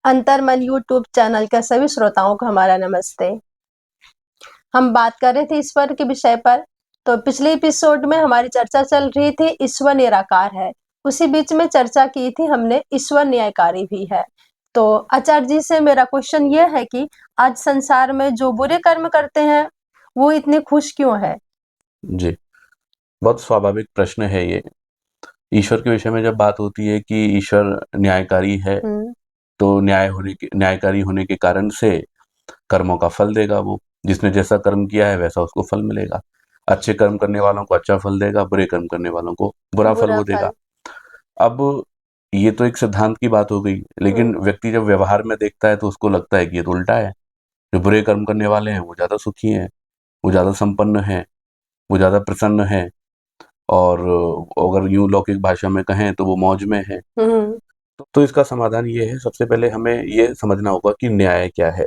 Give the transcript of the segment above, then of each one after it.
अंतर्मन YouTube channel के सभी श्रोताओं को हमारा नमस्ते। हम बात कर रहे थे ईश्वर के विषय पर। तो पिछले एपिसोड में हमारी चर्चा चल रही थी ईश्वर निराकार है। उसी बीच में चर्चा की थी हमने ईश्वर न्यायकारी भी है। तो आचार्य जी से मेरा क्वेश्चन ये है कि आज संसार में जो बुरे कर्म करते हैं वो इतने खुश क्यों है? जी, बहुत स्वाभाविक प्रश्न है ये। ईश्वर के विषय में जब बात होती है कि ईश्वर न्यायकारी है, हम्म। तो न्यायकारी होने के कारण से कर्मों का फल देगा वो। जिसने जैसा कर्म किया है वैसा उसको फल मिलेगा। अच्छे कर्म करने वालों को अच्छा फल देगा, बुरे कर्म करने वालों को बुरा फल बुरा वो देगा। फल। अब ये तो एक सिद्धांत की बात हो गई, लेकिन व्यक्ति जब व्यवहार में देखता है तो उसको लगता है कि ये तो उल्टा है। जो बुरे कर्म करने वाले हैं वो ज़्यादा सुखी हैं, वो ज़्यादा संपन्न हैं, वो ज़्यादा प्रसन्न हैं, और अगर यूं लौकिक भाषा में कहें तो वो मौज में है। हम्म। तो इसका समाधान ये है, सबसे पहले हमें ये समझना होगा कि न्याय क्या है।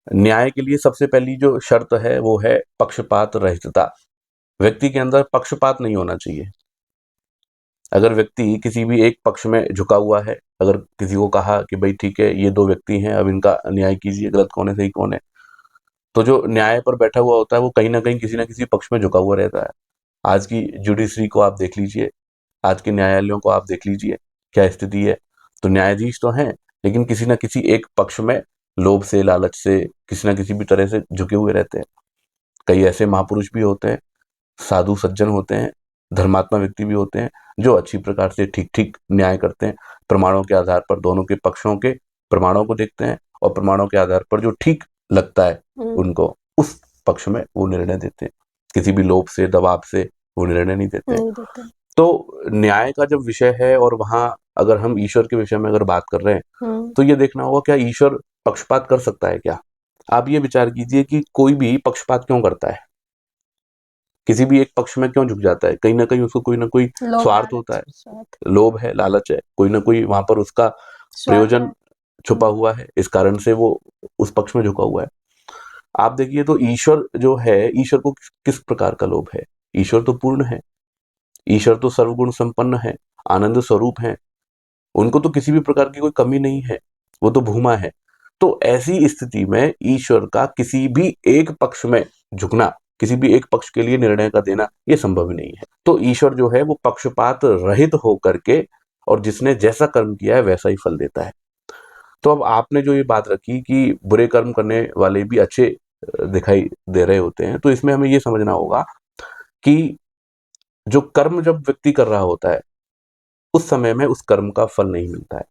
न्याय के लिए सबसे पहली जो शर्त है वो है पक्षपात रहितता। व्यक्ति के अंदर पक्षपात नहीं होना चाहिए। अगर व्यक्ति किसी भी एक पक्ष में झुका हुआ है, अगर किसी को कहा कि भाई ठीक है ये दो व्यक्ति हैं, अब इनका न्याय कीजिए, गलत कौन है सही कौन है, तो जो न्याय पर बैठा हुआ होता है वो कहीं ना कहीं किसी ना किसी पक्ष में झुका हुआ रहता है। आज की जुडिशरी को आप देख लीजिए, आज के न्यायालयों को आप देख लीजिए, क्या स्थिति है। तो न्यायाधीश तो हैं, लेकिन किसी न किसी एक पक्ष में लोभ से, लालच से, किसी न किसी भी तरह से झुके हुए रहते हैं। कई ऐसे महापुरुष भी होते हैं, साधु सज्जन होते हैं, धर्मात्मा व्यक्ति भी होते हैं, जो अच्छी प्रकार से ठीक ठीक न्याय करते हैं। प्रमाणों के आधार पर दोनों के पक्षों के प्रमाणों को देखते हैं, और प्रमाणों के आधार पर जो ठीक लगता है उनको, उस पक्ष में वो निर्णय देते हैं। किसी भी लोभ से, दबाव से वो निर्णय नहीं देते हैं। नहीं देते। तो न्याय का जब विषय है, और वहां अगर हम ईश्वर के विषय में अगर बात कर रहे हैं, तो ये देखना होगा क्या ईश्वर पक्षपात कर सकता है क्या। आप ये विचार कीजिए कि कोई भी पक्षपात क्यों करता है, किसी भी एक पक्ष में क्यों झुक जाता है। कहीं ना कहीं उसको कोई ना कोई लोभ स्वार्थ होता लालच है, स्वार्थ। लोभ है, लालच है, कोई ना कोई वहां पर उसका स्वार्थ है। प्रयोजन छुपा हुआ है, इस कारण से वो उस पक्ष में झुका हुआ है। आप देखिए तो ईश्वर जो है, ईश्वर को किस प्रकार का लोभ है। ईश्वर तो पूर्ण है, ईश्वर तो सर्वगुण संपन्न है, आनंद स्वरूप है, उनको तो किसी भी प्रकार की कोई कमी नहीं है, वो तो भूमा है। तो ऐसी स्थिति में ईश्वर का किसी भी एक पक्ष में झुकना, किसी भी एक पक्ष के लिए निर्णय का देना, ये संभव ही नहीं है। तो ईश्वर जो है वो पक्षपात रहित होकर के, और जिसने जैसा कर्म किया है वैसा ही फल देता है। तो अब आपने जो ये बात रखी कि बुरे कर्म करने वाले भी अच्छे दिखाई दे रहे होते हैं, तो इसमें हमें ये समझना होगा कि जो कर्म जब व्यक्ति कर रहा होता है, उस समय में उस कर्म का फल नहीं मिलता है।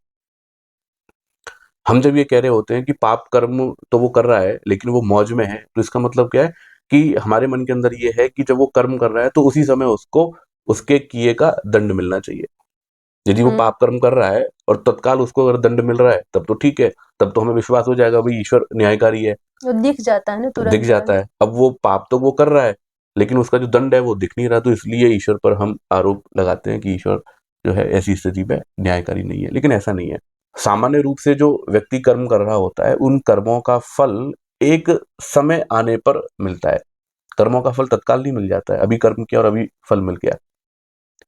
हम जब ये कह रहे होते हैं कि पाप कर्म तो वो कर रहा है लेकिन वो मौज में है, तो इसका मतलब क्या है कि हमारे मन के अंदर ये है कि जब वो कर्म कर रहा है तो उसी समय उसको उसके किए का दंड मिलना चाहिए। यदि वो पाप कर्म कर रहा है और तत्काल उसको अगर दंड मिल रहा है तब तो ठीक है, तब तो हमें विश्वास हो जाएगा भाई ईश्वर न्यायकारी है, वो दिख जाता है ना दिख तुरंत जाता तुरंत। है। अब वो पाप तो वो कर रहा है, लेकिन उसका जो दंड है वो दिख नहीं रहा, तो इसलिए ईश्वर पर हम आरोप लगाते हैं कि ईश्वर जो है ऐसी स्थिति में न्यायकारी नहीं है। लेकिन ऐसा नहीं है। सामान्य रूप से जो व्यक्ति कर्म कर रहा होता है, उन कर्मों का फल एक समय आने पर मिलता है। कर्मों का फल तत्काल नहीं मिल जाता है, अभी कर्म किया और अभी फल मिल गया।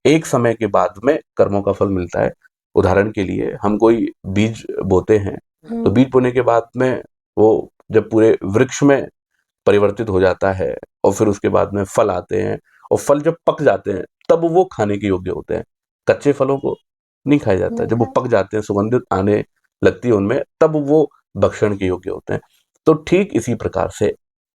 एक समय के बाद में कर्मों का फल मिलता है। उदाहरण के लिए हम कोई बीज बोते हैं, तो बीज बोने के बाद में वो जब पूरे वृक्ष में परिवर्तित हो जाता है, और फिर उसके बाद में फल आते हैं, और फल जब पक जाते हैं तब वो खाने के योग्य होते हैं। कच्चे फलों को नहीं खाया जाता है, नहीं जब वो खाए। पक जाते हैं, सुगंधित आने लगती है उनमें, तब वो भक्षण के योग्य होते हैं। तो ठीक इसी प्रकार से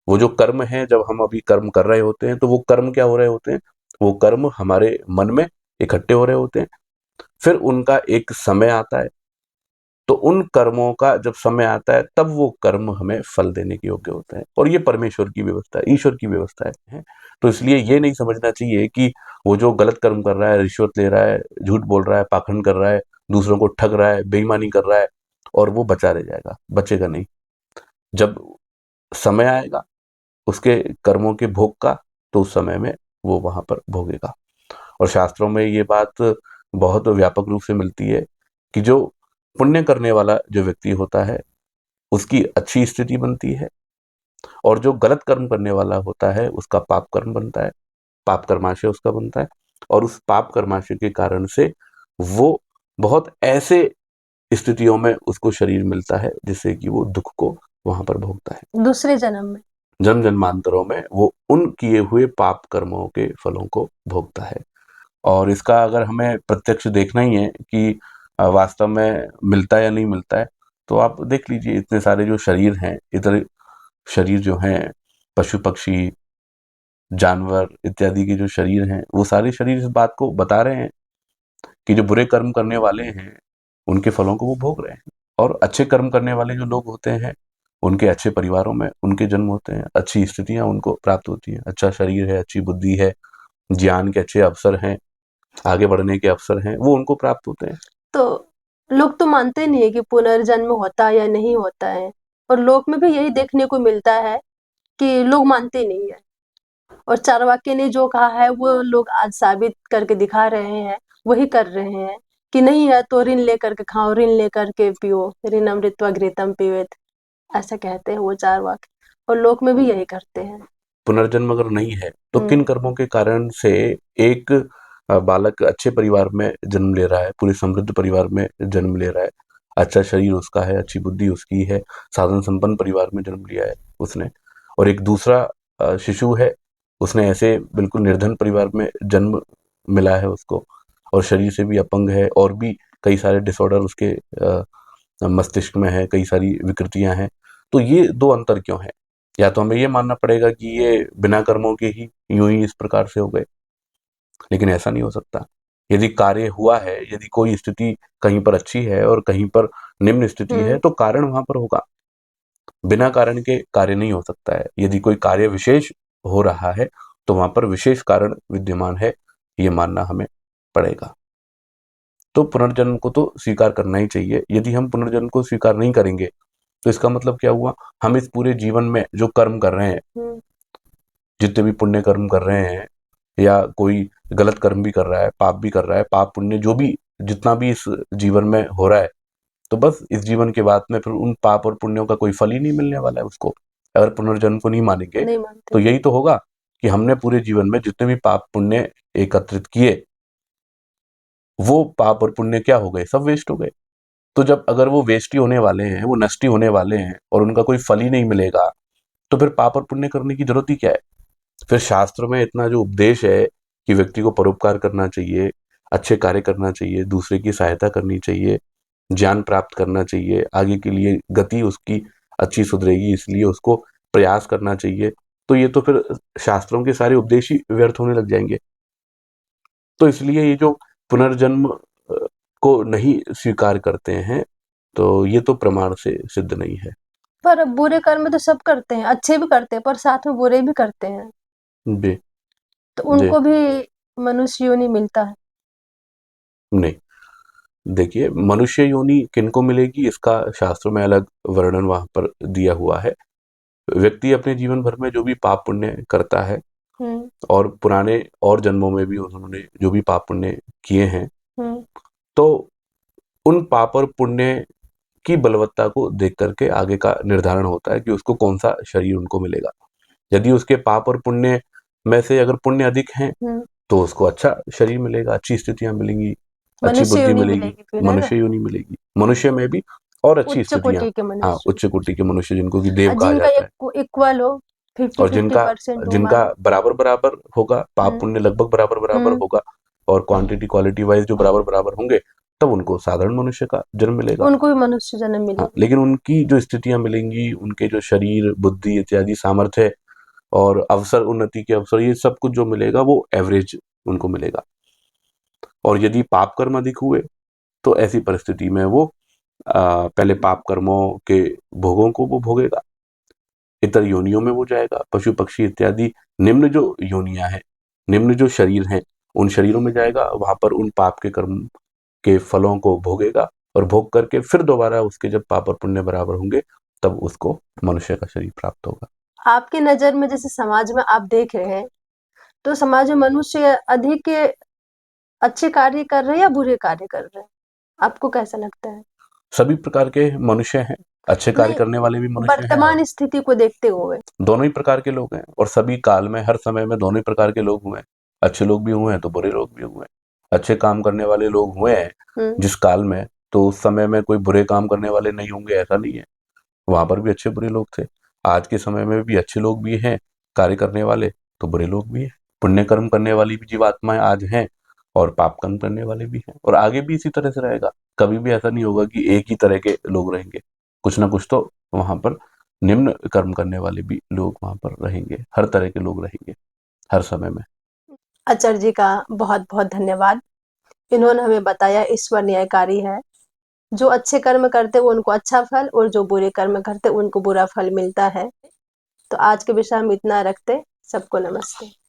वो जो कर्म है, जब हम अभी कर्म कर रहे होते हैं तो वो कर्म क्या हो रहे होते हैं, वो कर्म हमारे मन में इकट्ठे हो रहे होते हैं। फिर उनका एक समय आता है, तो उन कर्मों का जब समय आता है तब वो कर्म हमें फल देने के योग्य होते हैं। और ये परमेश्वर की व्यवस्था है, ईश्वर की व्यवस्था है। तो इसलिए ये नहीं समझना चाहिए कि वो जो गलत कर्म कर रहा है, रिश्वत ले रहा है, झूठ बोल रहा है, पाखंड कर रहा है, दूसरों को ठग रहा है, बेईमानी कर रहा है, और वो बचा रह जाएगा, बचेगा नहीं। जब समय आएगा उसके कर्मों के भोग का, तो उस समय में वो वहां पर भोगेगा। और शास्त्रों में ये बात बहुत व्यापक रूप से मिलती है कि जो पुण्य करने वाला जो व्यक्ति होता है उसकी अच्छी स्थिति बनती है, और जो गलत कर्म करने वाला होता है उसका पाप कर्म बनता है, पाप कर्माशय उसका बनता है। और उस पाप कर्माशय के कारण से वो बहुत ऐसे स्थितियों में उसको शरीर मिलता है जिससे कि वो दुख को वहां पर भोगता है। दूसरे जन्म में। जन्म जन्मांतरों में वो उन किए हुए पाप कर्मों के फलों को भोगता है। और इसका अगर हमें प्रत्यक्ष देखना ही है कि वास्तव में मिलता है या नहीं मिलता है, तो आप देख लीजिए इतने सारे जो शरीर हैं, इतने शरीर जो हैं, पशु पक्षी जानवर इत्यादि के जो शरीर हैं, वो सारे शरीर इस बात को बता रहे हैं कि जो बुरे कर्म करने वाले हैं उनके फलों को वो भोग रहे हैं, और अच्छे कर्म करने वाले जो लोग होते हैं उनके अच्छे परिवारों में उनके जन्म होते हैं, अच्छी स्थितियां उनको प्राप्त होती हैं, अच्छा शरीर है, अच्छी बुद्धि है, ज्ञान के अच्छे अवसर हैं, आगे बढ़ने के अवसर हैं, वो उनको प्राप्त होते हैं। तो लोग तो मानते नहीं है कि पुनर्जन्म होता है या नहीं होता है, और लोक में भी यही देखने को मिलता है कि लोग मानते नहीं है, और चारवाके ने जो कहा है वो लोग आज साबित करके दिखा रहे हैं, वही कर रहे हैं कि नहीं है तो ऋण लेकर के खाओ, ऋण लेकर के पियो, ऋण अमृतवा घृतम पिबेत, ऐसा कहते हैं वो चारवाक, और लोक में भी यही करते हैं। पुनर्जन्म अगर नहीं है तो किन कर्मों के कारण से एक बालक अच्छे परिवार में जन्म ले रहा है, पूरे समृद्ध परिवार में जन्म ले रहा है, अच्छा शरीर उसका है, अच्छी बुद्धि उसकी है, साधन संपन्न परिवार में जन्म लिया है उसने, और एक दूसरा शिशु है, उसने ऐसे बिल्कुल निर्धन परिवार में जन्म मिला है उसको, और शरीर से भी अपंग है, और भी कई सारे डिसऑर्डर उसके मस्तिष्क में है, कई सारी विकृतियां हैं। तो ये दो अंतर क्यों है? या तो हमें ये मानना पड़ेगा कि ये बिना कर्मों के ही यूं ही इस प्रकार से हो गए, लेकिन ऐसा नहीं हो सकता। यदि कार्य हुआ है, यदि कोई स्थिति कहीं पर अच्छी है और कहीं पर निम्न स्थिति है, तो कारण वहां पर होगा, बिना कारण के कार्य नहीं हो सकता है। यदि कोई कार्य विशेष हो रहा है तो वहां पर विशेष कारण विद्यमान है, ये मानना हमें पड़ेगा। तो पुनर्जन्म को तो स्वीकार करना ही चाहिए। यदि हम पुनर्जन्म को स्वीकार नहीं करेंगे तो इसका मतलब क्या हुआ? हम इस पूरे जीवन में जो कर्म कर रहे हैं, जितने भी पुण्य कर्म कर रहे हैं, या कोई गलत कर्म भी कर रहा है, पाप भी कर रहा है, पाप पुण्य जो भी जितना भी इस जीवन में हो रहा है, तो बस इस जीवन के बाद में फिर उन पाप और पुण्यों का कोई फल ही नहीं मिलने वाला है उसको। अगर पुनर्जन्म को नहीं मानेंगे नहीं मानते। तो यही तो होगा कि हमने पूरे जीवन में जितने भी पाप पुण्य एकत्रित किए, वो पाप और पुण्य क्या हो गए? सब वेस्ट हो गए। तो जब अगर वो वेस्ट ही होने वाले हैं, वो नष्ट ही होने वाले हैं, और उनका कोई फल ही नहीं मिलेगा, तो फिर पाप और पुण्य करने की जरूरत ही क्या है? फिर शास्त्र में इतना जो उपदेश है कि व्यक्ति को परोपकार करना चाहिए, अच्छे कार्य करना चाहिए, दूसरे की सहायता करनी चाहिए, ज्ञान प्राप्त करना चाहिए, आगे के लिए गति उसकी अच्छी सुधरेगी इसलिए उसको प्रयास करना चाहिए, तो ये तो फिर शास्त्रों के सारे उपदेश ही व्यर्थ होने लग जाएंगे। तो इसलिए ये जो पुनर्जन्म को नहीं स्वीकार करते हैं, तो ये तो प्रमाण से सिद्ध नहीं है। पर बुरे कर्म तो सब करते हैं, अच्छे भी करते हैं, पर साथ में बुरे भी करते हैं, जी तो जी उनको भी मनुष्य योनि मिलता है। नहीं, देखिए मनुष्य योनि किनको मिलेगी इसका शास्त्र में अलग वर्णन वहां पर दिया हुआ है। व्यक्ति अपने जीवन भर में जो भी पाप पुण्य करता है, और पुराने और जन्मों में भी उन्होंने जो भी पाप पुण्य किए हैं, तो उन पाप और पुण्य की बलवत्ता को देख करके आगे का निर्धारण होता है कि उसको कौन सा शरीर उनको मिलेगा। यदि उसके पाप और पुण्य में से अगर पुण्य अधिक हैं तो उसको अच्छा शरीर मिलेगा, अच्छी स्थितियां मिलेंगी, अच्छी मनुष्य बुद्धि योनि मिलेगी, मिलेगी फिर, है ना? मनुष्य योनि मिलेगी, मनुष्य में भी और अच्छी उच्च स्थितियां। कोटि के हाँ, मनुष्य, उच्च कोटि के मनुष्य जिनको कि देव कहा जिनका जाता है, इक्वल हो, और 50-50% हो, जिनका मानो। बराबर बराबर होगा, पाप पुण्य लगभग बराबर बराबर होगा, और क्वांटिटी क्वालिटी वाइज जो बराबर बराबर होंगे, तब उनको साधारण मनुष्य का जन्म मिलेगा। उनको भी मनुष्य जन्म हाँ, मिलेगी। लेकिन उनकी जो स्थितियां मिलेंगी, उनके जो शरीर बुद्धि इत्यादि सामर्थ्य और अवसर, उन्नति के अवसर, ये सब कुछ जो मिलेगा वो एवरेज उनको मिलेगा। और यदि पाप कर्म अधिक हुए तो ऐसी परिस्थिति में वो पहले पाप कर्मों के भोगों को वो भोगेगा, इतर योनियों में वो जाएगा, पशु पक्षी इत्यादि निम्न जो योनियां हैं, निम्न जो शरीर हैं, उन शरीरों में जाएगा, वहां पर उन पाप के कर्म के फलों को भोगेगा, और भोग करके फिर दोबारा उसके जब पाप और पुण्य बराबर होंगे तब उसको मनुष्य का शरीर प्राप्त होगा। आपकी नजर में जैसे समाज में आप देख रहे हैं, तो समाज में मनुष्य अधिक अच्छे कार्य कर रहे हैं या बुरे कार्य कर रहे हैं, आपको कैसा लगता है? सभी प्रकार के मनुष्य हैं, अच्छे कार्य नहीं, करने वाले भी मनुष्य हैं, और वर्तमान स्थिति को देखते हुए। दोनों ही प्रकार के लोग हैं, और सभी काल में हर समय में दोनों ही प्रकार के लोग हुए हैं। अच्छे लोग भी हुए हैं तो बुरे लोग भी हुए हैं। अच्छे काम करने वाले लोग हुए हैं जिस काल में, तो उस समय में कोई बुरे काम करने वाले नहीं होंगे, ऐसा नहीं है। वहां पर भी अच्छे बुरे लोग थे। आज के समय में भी अच्छे लोग भी हैं कार्य करने वाले, तो बुरे लोग भी हैं। पुण्य कर्म करने वाली भी जीवात्माएं आज हैं और पाप कर्म करने वाले भी हैं, और आगे भी इसी तरह से रहेगा। कभी भी ऐसा नहीं होगा कि एक ही तरह के लोग रहेंगे। कुछ ना कुछ तो वहां पर निम्न कर्म करने वाले भी लोग वहां पर रहेंगे, हर तरह के लोग रहेंगे हर समय में। आचार्य जी का बहुत बहुत धन्यवाद। इन्होंने हमें बताया ईश्वर न्यायकारी है। जो अच्छे कर्म करते उनको अच्छा फल, और जो बुरे कर्म करते उनको बुरा फल मिलता है। तो आज के विषय हम इतना रखते। सबको नमस्ते।